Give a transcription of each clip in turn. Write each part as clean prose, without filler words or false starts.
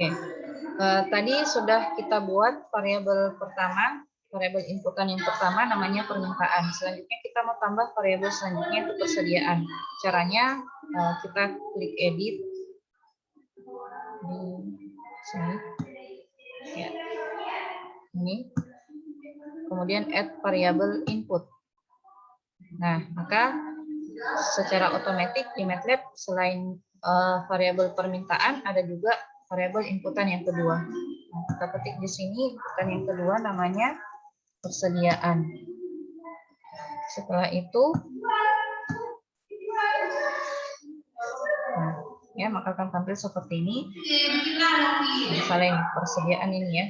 Oke. Tadi sudah kita buat variabel pertama, variabel inputan yang pertama namanya permintaan. Selanjutnya kita mau tambah variabel selanjutnya itu persediaan. Caranya kita klik edit di sini. Ya. Ini. Kemudian add variabel input. Nah, maka secara otomatis di MATLAB selain variabel permintaan ada juga variabel inputan yang kedua. Nah, kita ketik di sini inputan yang kedua namanya persediaan. Setelah itu, nah, ya maka akan tampil seperti ini. Misalnya persediaan ini ya.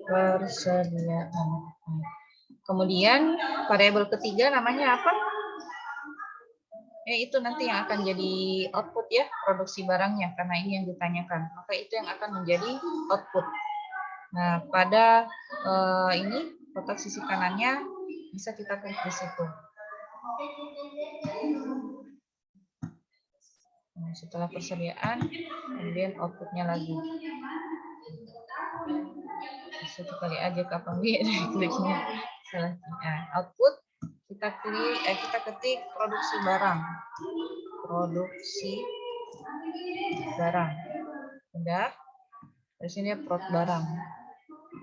Persediaan. Kemudian variabel ketiga namanya apa? Itu nanti yang akan jadi output ya, produksi barangnya, karena ini yang ditanyakan. Maka itu yang akan menjadi output. Nah, pada ini kotak sisi kanannya bisa kita klik di situ. Nah, setelah persediaan, kemudian outputnya lagi. Satu kali aja kapan kliknya. Nah, output kita klik, kita ketik produksi barang. Produksi barang. Udah. Di sini prod barang.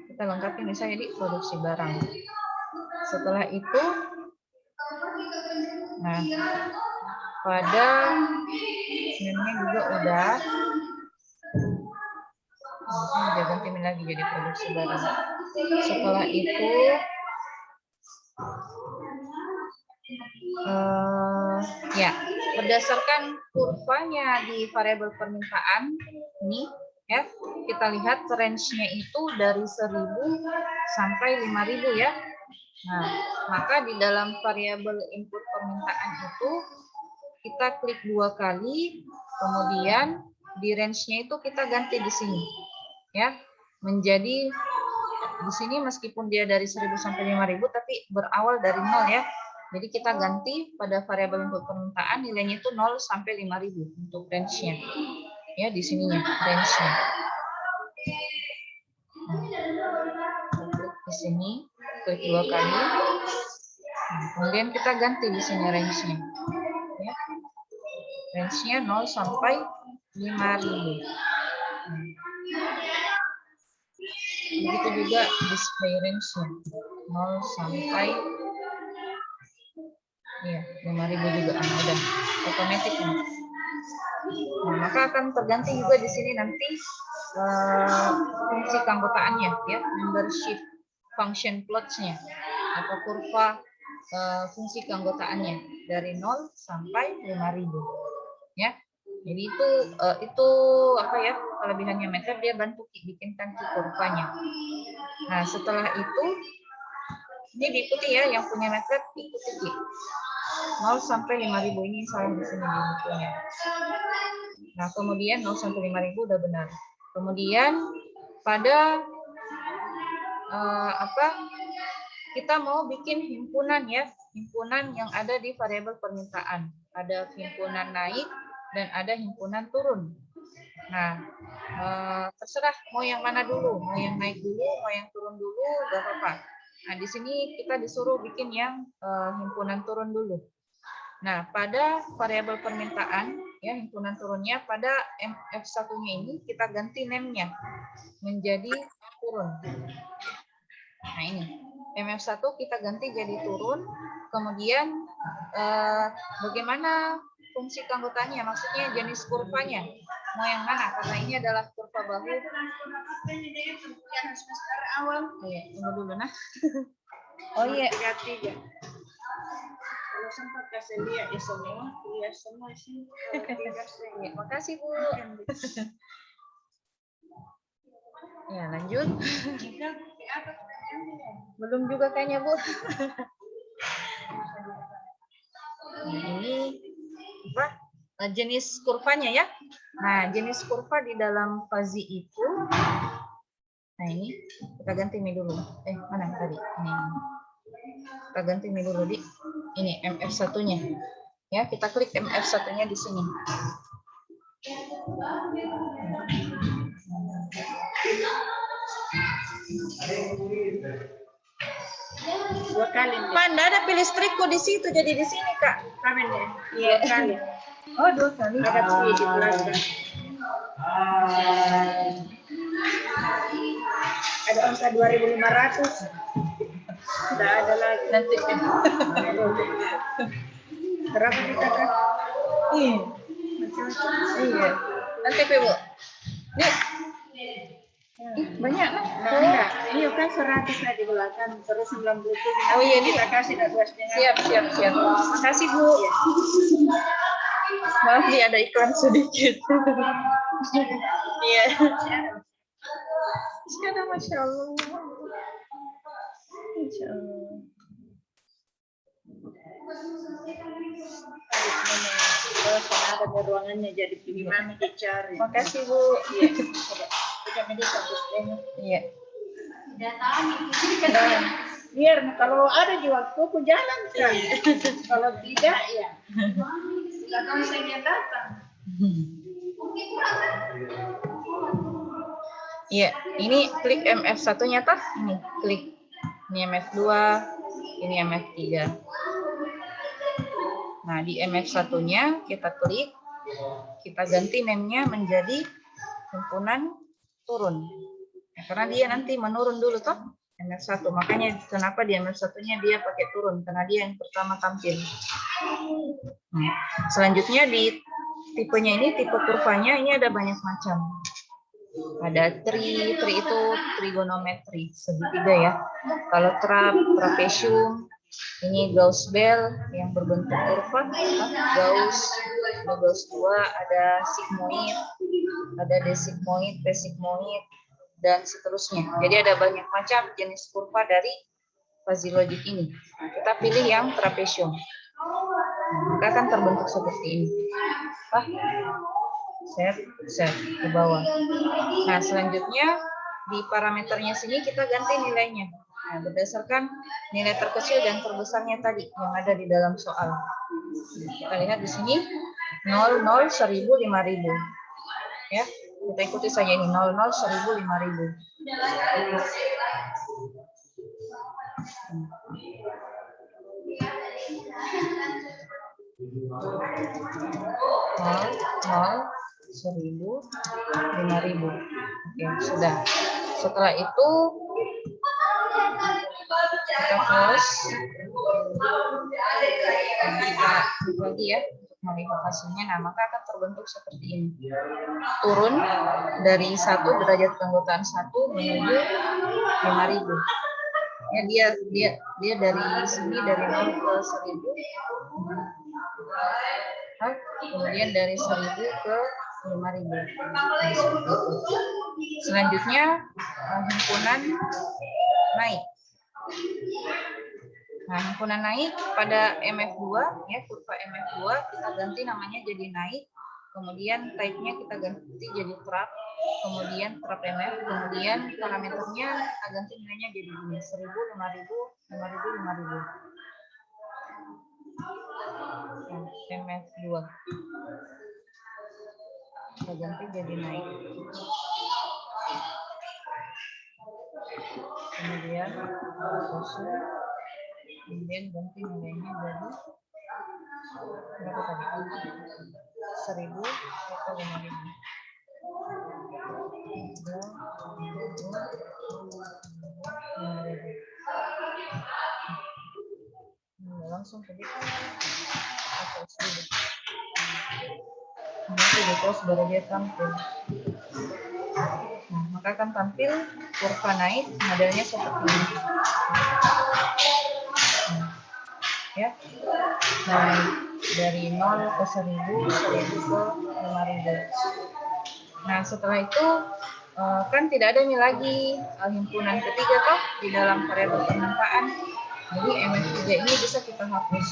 Kita lengkapi misalnya di produksi barang. Setelah itu, nah pada ini juga udah. Nah, dia ganti lagi jadi produksi barang. Setelah itu, ya berdasarkan kurvanya di variabel permintaan ini. Ya, kita lihat range-nya itu dari 1000 sampai 5000 ya. Nah, maka di dalam variabel input permintaan itu kita klik 2 kali, kemudian di range-nya itu kita ganti di sini. Ya, menjadi di sini meskipun dia dari 1000 sampai 5000 tapi berawal dari 0 ya. Jadi kita ganti pada variabel input permintaan nilainya itu 0 sampai 5000 untuk range-nya. Ya, di sininya range-nya. Klik di sini, klik 2 kali. Nah, kemudian kita ganti di sini range-nya. Ya. Range-nya 0 sampai 5000. Begitu juga display range-nya 0 sampai ya 5000 juga udah otomatis ini. Nah, maka akan terganti juga di sini nanti fungsi keanggotaannya ya, membership function plots-nya atau kurva fungsi keanggotaannya dari 0 sampai 5000 ya. Jadi itu apa ya, kelebihannya MATLAB, dia bantu bikinkan kurvanya. Nah, setelah itu ini diikuti ya, yang punya MATLAB ikuti 0 sampai 5000 ini salah di sini di bukunya. Nah, kemudian 0 sampai 5000 udah benar. Kemudian pada kita mau bikin himpunan ya, himpunan yang ada di variabel permintaan. Ada himpunan naik dan ada himpunan turun. Nah, terserah mau yang mana dulu, mau yang naik dulu, mau yang turun dulu, gak apa-apa. Nah, di sini kita disuruh bikin yang himpunan turun dulu. Nah, pada variabel permintaan, ya himpunan turunnya, pada MF1-nya ini kita ganti name-nya menjadi turun. Nah, ini MF1 kita ganti jadi turun. Kemudian bagaimana fungsi keanggotaannya, maksudnya jenis kurvanya. Mau yang mana? Karena ini adalah kurva bahu. Oh iya, tunggu dulu nah. Oh iya. Kalau sempat kasih lihat ya semua sih. Ya, makasih Bu. Ya, lanjut. Belum juga kayaknya Bu. Nah, ini apa? Jenis kurvanya ya. Nah, jenis kurva di dalam fuzzy itu, nah ini kita ganti ini dulu. Mana tadi? Ini. Kita ganti ini dulu di ini MF1-nya. Ya, kita klik MF1-nya di sini. Dua kali. Pak, nggak ada pilih strikku di situ, jadi di sini, Kak. Kami nih. Iya. Dua kali. Oh, 2 kali. Ada di belakang. Ada angka 2.500. Tidak ada lagi. Nanti. Berapa kita kan? Iya. Macam-macam. Iya. Nanti, Bu. Nih. Ih, banyak lah. Enggak. Iya kan 100 lah di belakang. Terus 97. Oh iya, Kita kasih 2,5. Siap. Makasih, Bu. Maaf nih ada iklan sedikit. Iya. Sekarang Masya Allah. Masya Allah. Terus ada di ruangannya jadi gimana dicari. Makasih, Bu. Iya. Coba ini bagus banget. Iya. Nah, biar kalau ada di waktu aku jalan kan. Kalau tidak ya. Kadang saya datang. Iya, ini klik MF1-nya tah? Ini klik. Ini MF2, ini MF3. Nah, di MF1-nya kita klik, kita ganti name-nya menjadi himpunan turun. Ya, karena dia nanti menurun dulu toh, MF1. Makanya kenapa di MF1-nya dia pakai turun, karena dia yang pertama tampil. Selanjutnya di tipenya ini, tipe kurvanya ini ada banyak macam. Ada tri itu trigonometri, segitiga ya. Kalau trapesium, ini Gauss Bell yang berbentuk kurva, Gauss 2, ada sigmoid, ada desigmoid, pesigmoid, dan seterusnya. Jadi ada banyak macam jenis kurva dari fuzzy logic ini. Nah, kita pilih yang trapesium. Maka akan terbentuk seperti ini. Set ke bawah. Nah, selanjutnya di parameternya sini kita ganti nilainya. Nah, berdasarkan nilai terkecil dan terbesarnya tadi yang ada di dalam soal. Kita lihat di sini 0, 0, 1000, 5000. Ya, kita ikuti saja ini 0, 0, 1000, 5000. Nol, 1000, 5000. Oke, sudah. Setelah itu kita close. Kita klik lagi ya untuk melihat hasilnya. Nah, maka akan terbentuk seperti ini. Turun dari 1 derajat keanggotaan 1 menuju 5000. Ya, dia dari sini dari 0 ke 1000. Kemudian dari 1000 ke 5000. Selanjutnya himpunan naik. Nah, himpunan naik pada MF2 ya, kurva MF2 kita ganti namanya jadi naik. Kemudian type-nya kita ganti jadi trap. Kemudian trap MF, kemudian parameternya kita ganti nilainya jadi ini 1000, 5000, 5000, 5000. MF2 kita ganti jadi naik. Kemudian ganti nilainya jadi berapa tadi? 1000 atau 5000. Langsung tadi nanti di close baru dia tampil. Nah, maka akan tampil kurva naik modelnya seperti ini. Ya, naik dari 0 ke 1000, 1000 ke 5000. Nah, setelah itu kan tidak ada nih lagi himpunan ketiga toh di dalam variabel permintaan. Jadi MF3 ini bisa kita hapus.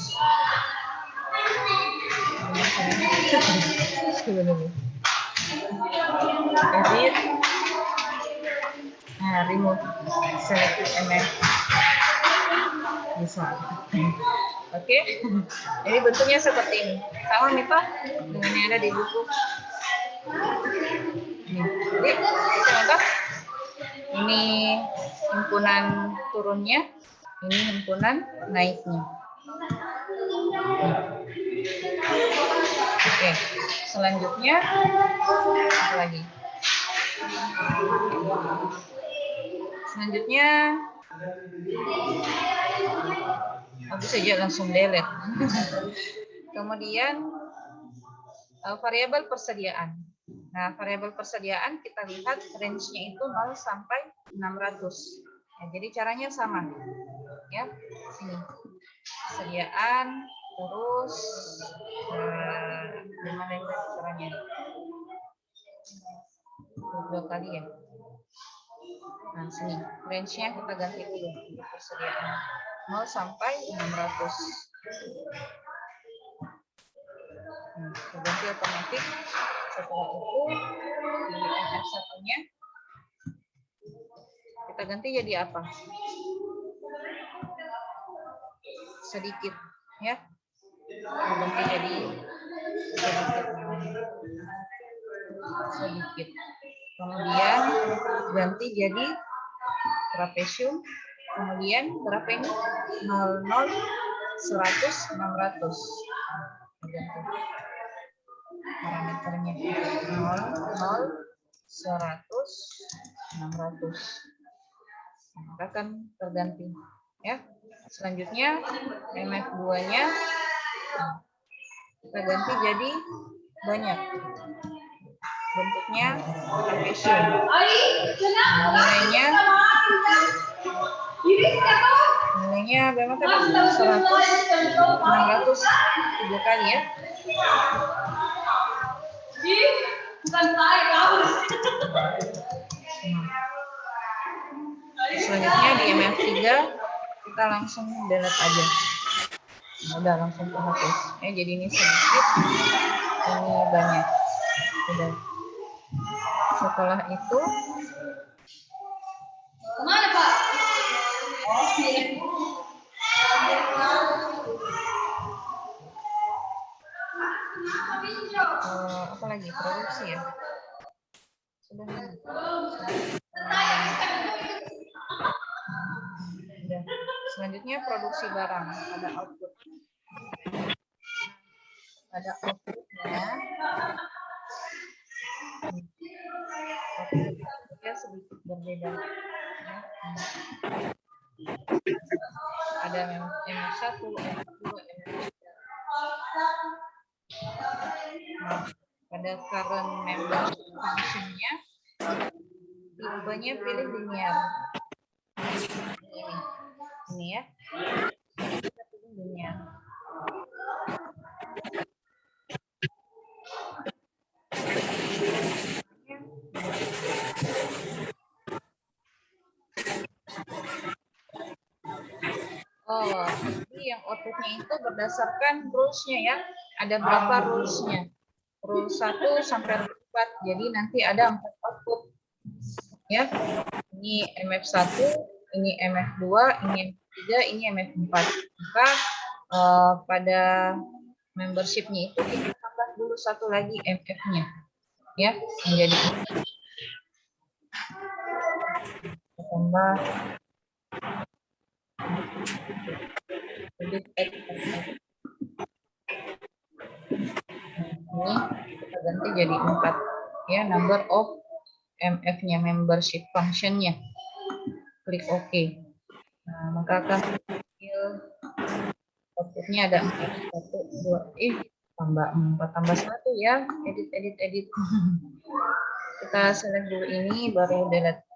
Edit. Nah, remove selected MF. Bisa. Oke, jadi bentuknya seperti ini. Sama Mipa dengan yang ada di buku. Ini, jadi kita lihat ini himpunan turunnya, ini himpunan naiknya. Oke, selanjutnya apa lagi? Selanjutnya bisa aja langsung delete. Kemudian variabel persediaan. Nah, variabel persediaan kita lihat range-nya itu 0 sampai 600. Ya, jadi caranya sama. Ya, sini. Persediaan terus gimana itu caranya? Dua kali ya. Nah, sini range-nya kita ganti dulu persediaan 0 sampai 600. Ganti otomatis. Setelah itu di MF1-nya kita ganti jadi apa? Sedikit, ya. Ganti jadi sedikit. Kemudian ganti jadi trapesium. Kemudian berapa ini? 00, 100, 600. Ganti parameternya 0, 100, 600. Maka akan terganti, ya. Selanjutnya MF2-nya kita ganti jadi banyak. Bentuknya trapesium. Nilainya berapa tadi? 100, 600, 3 kali ya. Selanjutnya di MF3 kita langsung delete aja. Udah langsung terhapus. Jadi ini sedikit, ini banyak. Udah. Setelah itu kemana Pak? Apa lagi? Produksi ya? Sudah. Selanjutnya produksi barang, ada output. Ada outputnya. Outputnya sedikit berbeda. Ada MF1, MF2, MF3. Pada current member function-nya, tipenya pilih linear. Ini ya. Kita pilih linear. Oh, jadi yang outputnya itu berdasarkan rules-nya ya. Ada berapa rules-nya? Rule 1 sampai 4. Jadi nanti ada 4 output. Ya. Ini MF1, ini MF2, ini MF3, ini MF4. Maka pada membership-nya itu kita tambah dulu satu lagi MF-nya. Ya, menjadi tambah ini kita ganti jadi 4 ya, number of MF-nya, membership function-nya. Klik OK. Nah, maka akan output-nya ada 4, 1, 2, tambah 4 tambah 1 ya, edit. Kita select dulu ini, baru delete.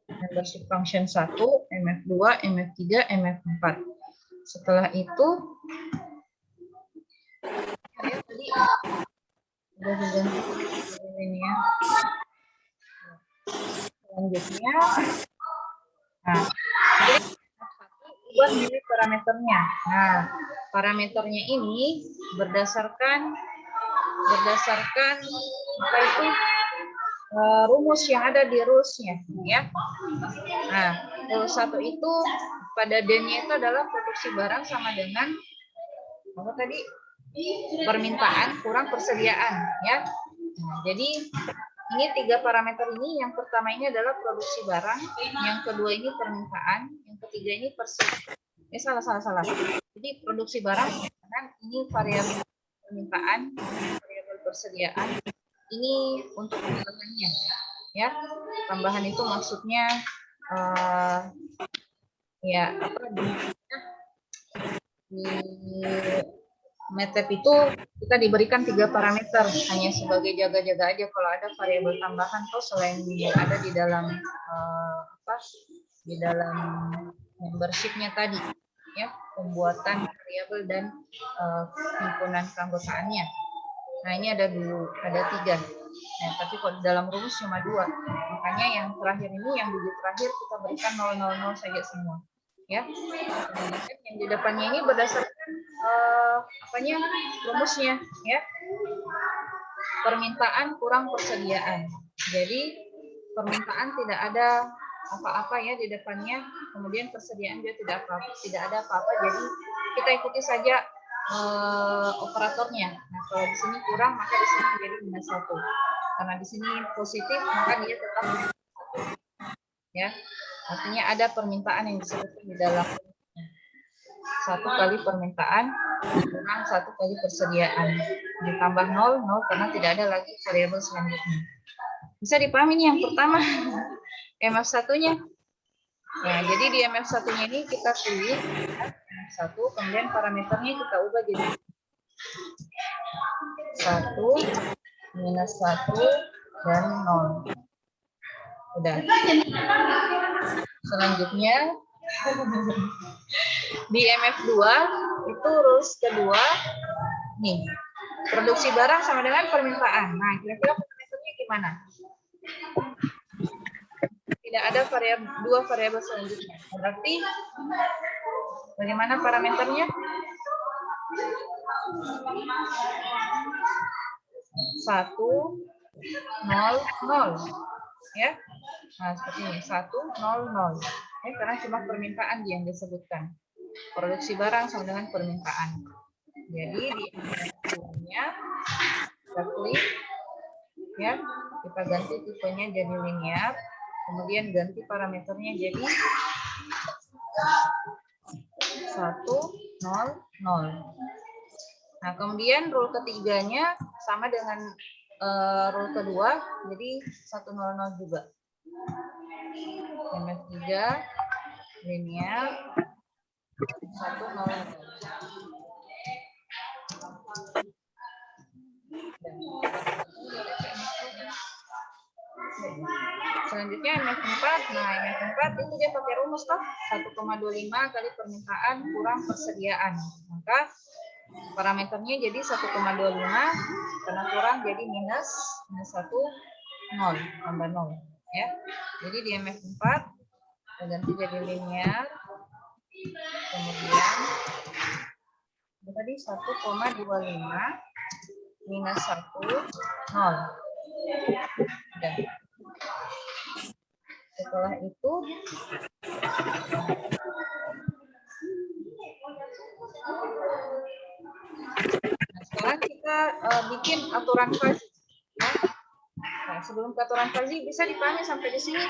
Membership function 1, MF2, MF3, MF4. Setelah itu ya, tadi udah diganti ini ya. Selanjutnya, nah, buat milih parameternya. Nah, parameternya ini berdasarkan apa itu? rumus yang ada di rules-nya, ya. Nah, rule 1 itu pada D-nya itu adalah produksi barang sama dengan apa tadi? Permintaan kurang persediaan, ya. Nah, jadi ini 3 parameter ini. Yang pertama ini adalah produksi barang, yang kedua ini permintaan, yang ketiga ini persediaan. Salah. Jadi produksi barang kan ini variabel permintaan, variabel persediaan. Ini untuk tambahannya, ya. Tambahan itu maksudnya ya apa di MATLAB itu kita diberikan 3 parameter hanya sebagai jaga-jaga aja kalau ada variabel tambahan atau selain yang ada di dalam di dalam membership-nya tadi, ya, pembuatan variabel dan himpunan keanggotaannya. Nah, ini ada 3. Nah, tapi kalau dalam rumus cuma 2. Makanya yang terakhir ini, yang digit terakhir kita berikan 000 saja semua. Ya. Yang di depannya ini berdasarkan rumusnya, ya. Permintaan kurang persediaan. Jadi permintaan tidak ada apa-apa ya di depannya, kemudian persediaan juga tidak ada apa-apa. Jadi kita ikuti saja operatornya. Nah, kalau di sini kurang maka di sini menjadi -1. Karena di sini positif maka dia tetap ya. Artinya ada permintaan yang disebutkan di dalam 1 kali permintaan kurang 1 kali persediaan. Ditambah 0 karena tidak ada lagi variabel selanjutnya. Bisa dipahami nih yang pertama MF1-nya. Nah, jadi di MF1-nya ini kita pilih MF1, kemudian parameternya kita ubah jadi 1, -1, dan 0. Udah. Selanjutnya di MF2 itu rules kedua nih. Produksi barang sama dengan permintaan. Nah, kira-kira parameternya gimana? Tidak ada dua variabel selanjutnya. Berarti bagaimana parameternya? 1, 0, 0. Ya. Nah, seperti ini. 1, 0, 0. Ya, karena cuma permintaan yang disebutkan. Produksi barang sama dengan permintaan. Jadi di nya kita klik, ya, kita ganti tipenya jadi linear, kemudian ganti parameternya jadi 1, 0, 0. Nah, kemudian rule ketiganya sama dengan rule kedua, jadi 1, 0, 0 juga. MF3 linear 1, 0, 0. Selanjutnya MF4. Nah, MF4 itu dia pakai rumus toh 1,25 kali permintaan kurang persediaan. Maka parameternya jadi 1,25 karena kurang jadi minus 1, 0 tambah 0, ya. Jadi di MF4 kita ganti jadi linear. Kemudian tadi 1,25 minus 1, 0. Dan setelah itu sekarang kita bikin aturan fuzzy. Ya. Nah, sebelum ke aturan fuzzy bisa dipahami sampai di sini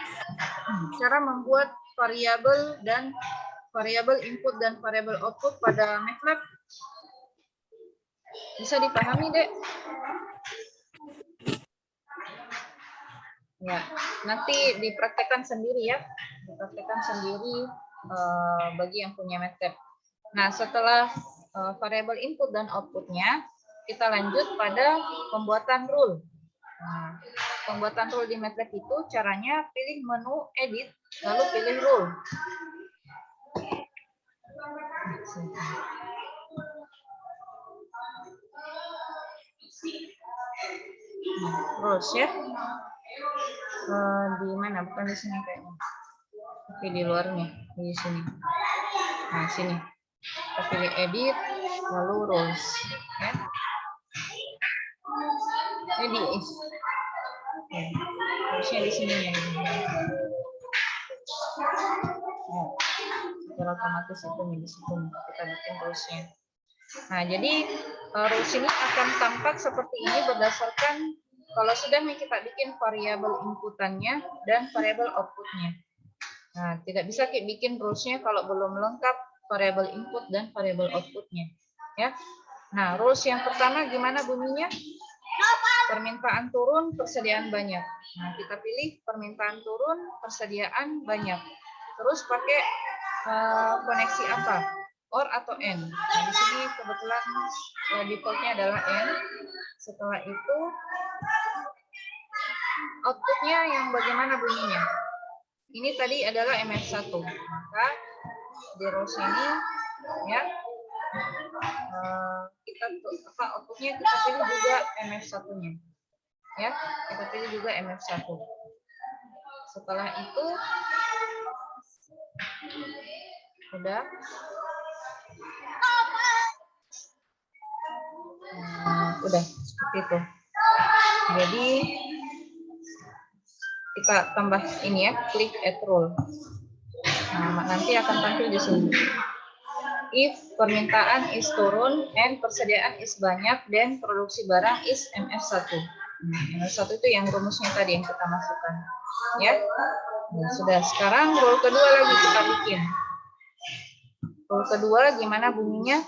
cara membuat variabel dan variabel input dan variabel output pada MATLAB. Bisa dipahami, Dek? Ya, nanti dipraktekkan sendiri ya. Dipraktekkan sendiri bagi yang punya MATLAB. Nah, setelah variabel input dan outputnya, kita lanjut pada pembuatan rule. Nah, pembuatan rule di MATLAB itu caranya pilih menu edit, lalu pilih rule. Rules ya. Di mana? Bukan di sini kayaknya. Oke, di luarnya, di sini. Nah, sini. Kita pilih edit, lalu rules. Ya. Edit. harusnya di sini ya. Secara otomatis itu di situ kita bikin rulesnya. Nah, jadi rules ini akan tampak seperti ini berdasarkan kalau sudah kita bikin variabel inputannya dan variabel outputnya. Nah, tidak bisa kita bikin rulesnya kalau belum lengkap variabel input dan variabel outputnya. Ya. Nah, rules yang pertama gimana bunyinya? Permintaan turun, persediaan banyak. Nah, kita pilih permintaan turun, persediaan banyak. Terus pakai koneksi apa? OR atau AND. Nah, di sini kebetulan defaultnya adalah AND. Setelah itu outputnya yang bagaimana bunyinya? Ini tadi adalah MF1. Maka di rows ini ya kita outputnya kita pilih juga MF1-nya. Ya, kita pilih juga MF1. Setelah itu udah seperti itu. Jadi kita tambah ini ya, klik add rule. Nah, nanti akan tampil di sini. If permintaan is turun and persediaan is banyak, dan produksi barang is MF1. MF1 itu yang rumusnya tadi yang kita masukkan. Ya. Nah, sudah, sekarang rule kedua lagi kita bikin. Rule kedua gimana bunyinya?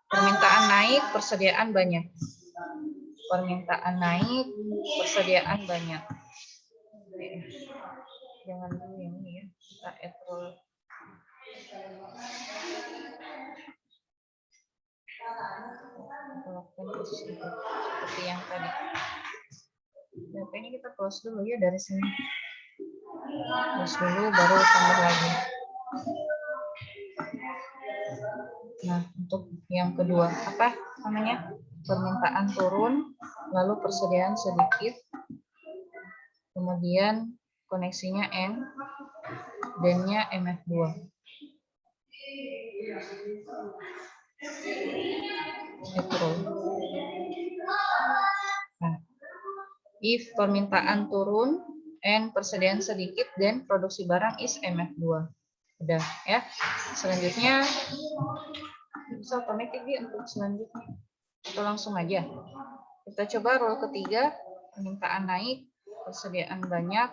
Permintaan naik, persediaan banyak. Permintaan naik, persediaan banyak. Oke. Jangan dulu yang ini ya, kita add rule. Seperti yang tadi. Nah, ini kita close dulu ya dari sini. Close dulu, baru tambah lagi. Nah, untuk yang kedua, apa namanya? Permintaan turun, lalu persediaan sedikit, kemudian koneksinya N, dan-nya MF2. Nah, if permintaan turun and persediaan sedikit, dan produksi barang is MF2. Udah ya. Selanjutnya bisa otomatis untuk selanjutnya. Kita langsung aja. Kita coba rule ketiga, permintaan naik, persediaan banyak,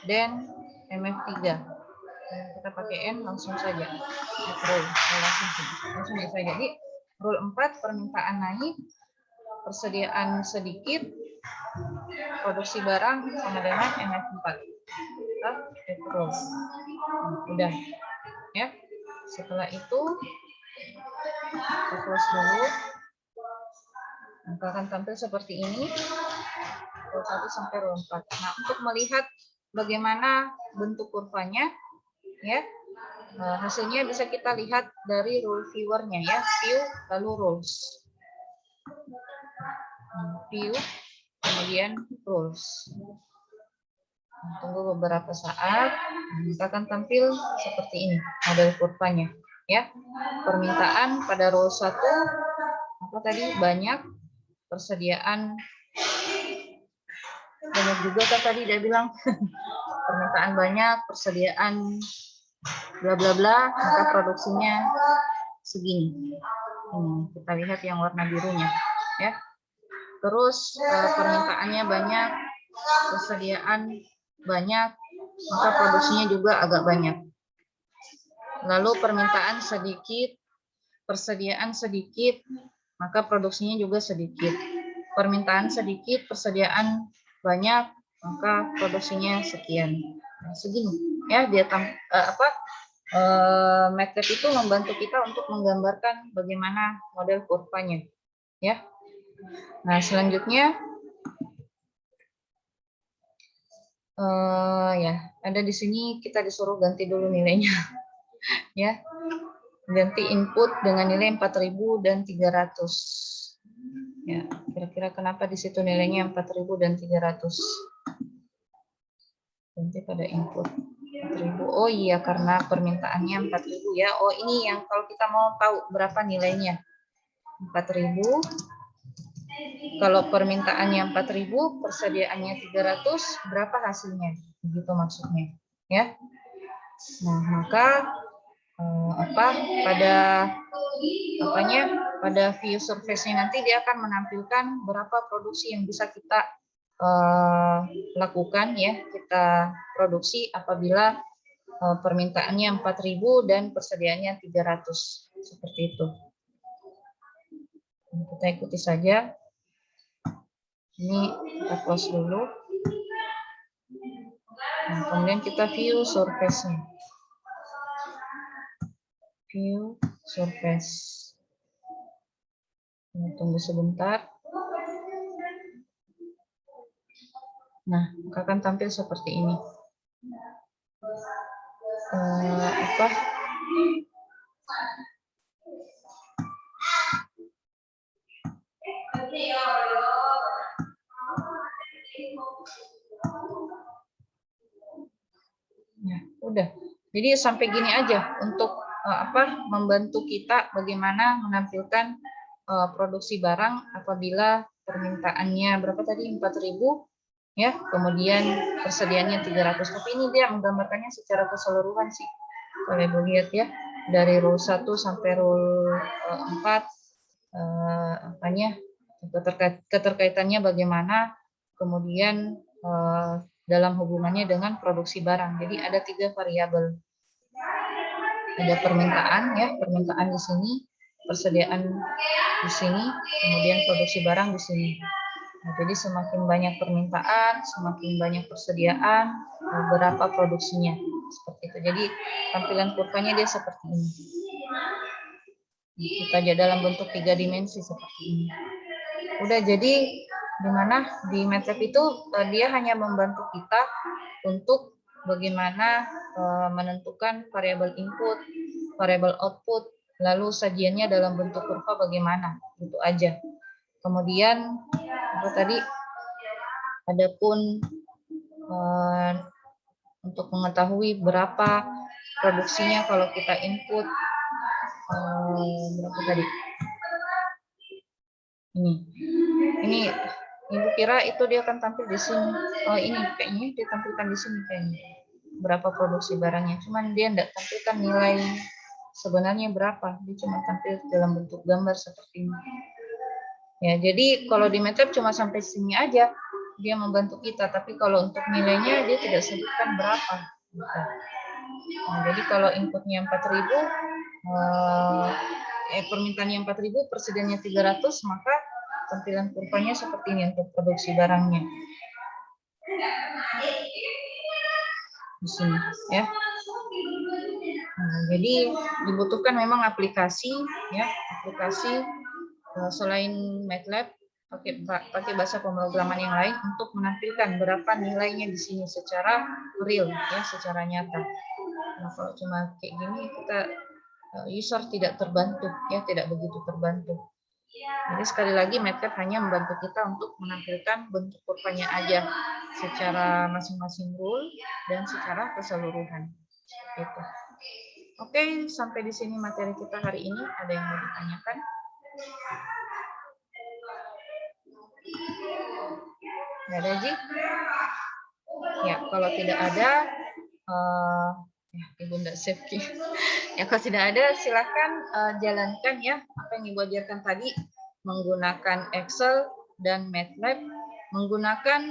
dan MF3. Kita pakai N langsung saja. Langsung bisa. Jadi rule 4, permintaan naik, persediaan sedikit, produksi barang sama dengan MF4. Kita terus. Udah. Ya. Setelah itu kita close dulu. Maka akan tampil seperti ini. Rule 1 sampai rule 4. Nah, untuk melihat bagaimana bentuk kurvanya, ya, hasilnya bisa kita lihat dari rule viewer-nya ya, view lalu rules. View kemudian rules. Tunggu beberapa saat, kita akan tampil seperti ini model kurvanya ya. Permintaan pada rule 1 apa tadi? Banyak, persediaan banyak juga kan tadi dia bilang. Permintaan banyak, persediaan bla bla bla, maka produksinya segini. Kita lihat yang warna birunya ya. Terus permintaannya banyak, persediaan banyak, maka produksinya juga agak banyak. Lalu permintaan sedikit, persediaan sedikit, maka produksinya juga sedikit. Permintaan sedikit, persediaan banyak, maka produksinya sekian. Nah, segini ya, dia MATLAB itu membantu kita untuk menggambarkan bagaimana model kurvanya ya. Nah, selanjutnya ya, ada di sini kita disuruh ganti dulu nilainya ya. Ganti input dengan nilai 4.000 dan 300. Ya, kira-kira kenapa di situ nilainya 4.000 dan 300? Ganti pada input 4.000. Oh iya, karena permintaannya 4.000 ya. Oh, ini yang kalau kita mau tahu berapa nilainya. 4.000 Kalau permintaannya 4.000, persediaannya 300, berapa hasilnya? Begitu maksudnya, ya. Nah, maka pada view surface-nya nanti dia akan menampilkan berapa produksi yang bisa kita lakukan, ya, kita produksi apabila permintaannya 4.000 dan persediaannya 300, seperti itu. Kita ikuti saja. Ini kita close dulu. Nah, kemudian kita view surface-nya. View surface. Tunggu sebentar. Nah, akan tampil seperti ini. Ya, udah. Jadi sampai gini aja untuk membantu kita bagaimana menampilkan produksi barang apabila permintaannya berapa tadi, 4.000, ya, kemudian persediaannya 300. Tapi ini dia menggambarkannya secara keseluruhan sih. Kalau Ibu lihat ya, dari rule 1 sampai rule 4 keterkaitannya bagaimana, kemudian dalam hubungannya dengan produksi barang. Jadi ada 3 variabel. Ada permintaan, ya, permintaan di sini, persediaan di sini, kemudian produksi barang di sini. Nah, jadi semakin banyak permintaan, semakin banyak persediaan, berapa produksinya, seperti itu. Jadi tampilan kurvanya dia seperti ini. Kita aja dalam bentuk 3 dimensi seperti ini. Udah, jadi di mana di MATLAB itu dia hanya membantu kita untuk bagaimana menentukan variabel input, variabel output, lalu sajiannya dalam bentuk kurva bagaimana, itu aja. Kemudian tadi adapun untuk mengetahui berapa produksinya kalau kita input berapa tadi? Ini Ibu kira itu dia akan tampil di sini. Oh, ini kayaknya ditampilkan di sini kayaknya. Berapa produksi barangnya. Cuman dia tidak tampilkan nilai sebenarnya berapa. Dia cuma tampil dalam bentuk gambar seperti ini. Ya, jadi kalau di MATLAB cuma sampai sini aja dia membantu kita, tapi kalau untuk nilainya dia tidak sebutkan berapa. Nah, jadi kalau inputnya 4.000, permintaannya 4.000, persediaannya 300, maka tampilan kurvanya seperti ini untuk produksi barangnya. Di sini, ya. Nah, jadi dibutuhkan memang aplikasi, ya, aplikasi selain MATLAB, pakai bahasa pemrograman yang lain untuk menampilkan berapa nilainya di sini secara real, ya, secara nyata. Nah, kalau cuma kayak gini kita user tidak terbantu, ya, tidak begitu terbantu. Jadi sekali lagi MATLAB hanya membantu kita untuk menampilkan bentuk kurvanya aja secara masing-masing rule dan secara keseluruhan. Gitu. Oke, sampai di sini materi kita hari ini. Ada yang mau ditanyakan? Nggak ada, Ji? Ya, kalau tidak ada, ya, Ibu nggak save. Ya, kalau tidak ada, silakan jalankan, ya, apa yang Ibu ajarkan tadi, menggunakan Excel dan MATLAB, menggunakan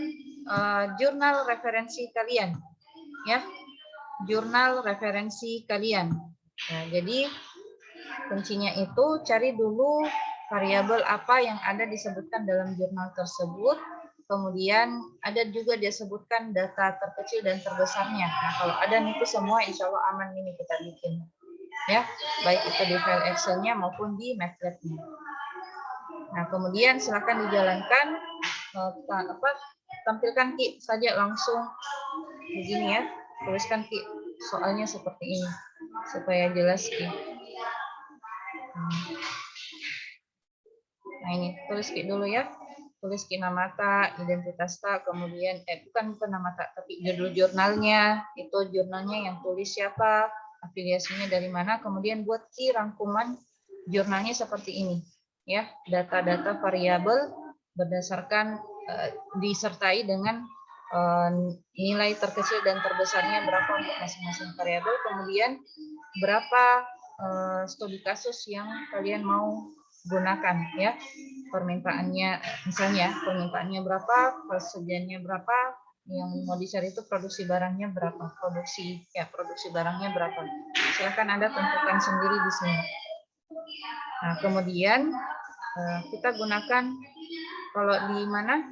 jurnal referensi kalian, ya, jurnal referensi kalian. Nah, jadi kuncinya itu cari dulu variabel apa yang ada disebutkan dalam jurnal tersebut. Kemudian ada juga disebutkan data terkecil dan terbesarnya. Nah, kalau ada itu semua, insya Allah aman ini kita bikin, ya, baik itu di file Excel-nya maupun di MATLAB-nya. Nah, kemudian silakan dijalankan, tampilkan Ki saja langsung begini, ya, tuliskan Ki soalnya seperti ini supaya jelas Ki. Nah, ini tulis Ki dulu, ya. Tulis Ki nama tak, identitas tak, kemudian bukan nama tak, tapi judul jurnalnya, itu jurnalnya yang tulis siapa, afiliasinya dari mana, kemudian buat Ki rangkuman jurnalnya seperti ini, ya, data-data variabel berdasarkan disertai dengan nilai terkecil dan terbesarnya berapa untuk masing-masing variabel, kemudian berapa studi kasus yang kalian mau gunakan ya, permintaannya misalnya permintaannya berapa, persediaannya berapa, yang mau dicari itu produksi barangnya berapa, produksi barangnya berapa, silakan Anda tentukan sendiri di sini. Nah kemudian kita gunakan kalau di mana,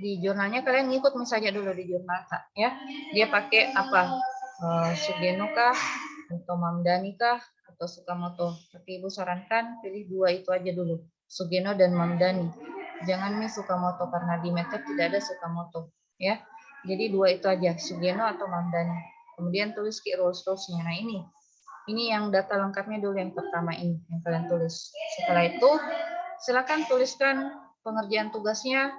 di jurnalnya kalian ngikut misalnya dulu di jurnal ya, dia pakai apa, Sugeno kah atau Mamdani kah atau Sukamoto. Tapi Ibu sarankan pilih dua itu aja dulu, Sugeno dan Mamdani. Jangan nih Sukamoto karena di method tidak ada Sukamoto ya. Jadi dua itu aja, Sugeno atau Mamdani. Kemudian tulis key rules-rulesnya. Nah ini yang data lengkapnya dulu yang pertama ini yang kalian tulis. Setelah itu silakan tuliskan pengerjaan tugasnya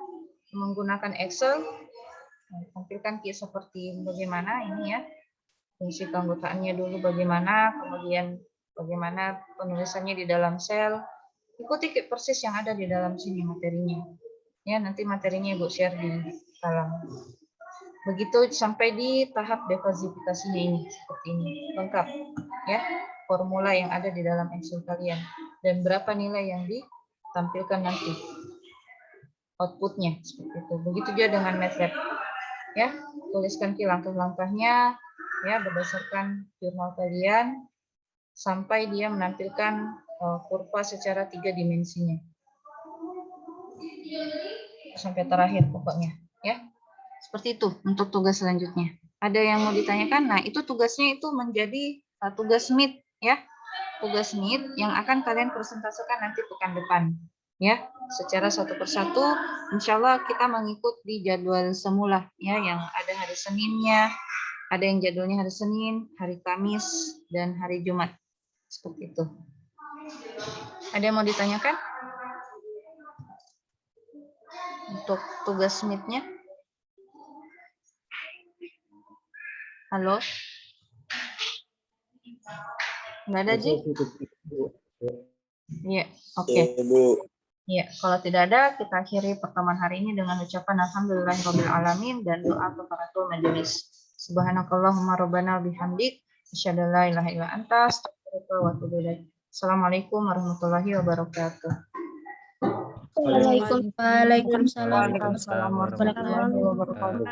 menggunakan Excel. Tampilkan key seperti bagaimana ini ya, fungsi keanggotaannya dulu bagaimana, kemudian bagaimana penulisannya di dalam sel. Ikuti persis yang ada di dalam sini materinya. Ya, nanti materinya Ibu share di dalam. Begitu sampai di tahap defasifikasinya ini seperti ini, lengkap ya. Formula yang ada di dalam Excel kalian dan berapa nilai yang ditampilkan nanti. Outputnya seperti itu. Begitu juga dengan MATLAB ya, tuliskan langkah-langkahnya ya berdasarkan jurnal kalian sampai dia menampilkan kurva secara 3 dimensinya sampai terakhir pokoknya ya. Seperti itu untuk tugas selanjutnya. Ada yang mau ditanyakan? Nah itu tugasnya itu menjadi tugas MIT ya, tugas MIT yang akan kalian presentasikan nanti pekan depan. Ya, secara satu persatu, insya Allah kita mengikut di jadwal semula ya, yang ada hari Seninnya, ada yang jadwalnya hari Senin, hari Kamis, dan hari Jumat. Seperti itu. Ada yang mau ditanyakan? Untuk tugas MIT-nya? Halo? Nggak ada, Ji? Iya, oke. Ya, kalau tidak ada, kita akhiri pertemuan hari ini dengan ucapan alhamdulillahirrahmanirrahim dan doa kafaratul majelis. Subhanakallahumma rabbana bihamdik, asyhadu an la ilaha illa anta, astaghfiruka wa atubu ilaik. Assalamualaikum warahmatullahi wabarakatuh. Waalaikumsalam. Waalaikumsalam warahmatullahi wabarakatuh.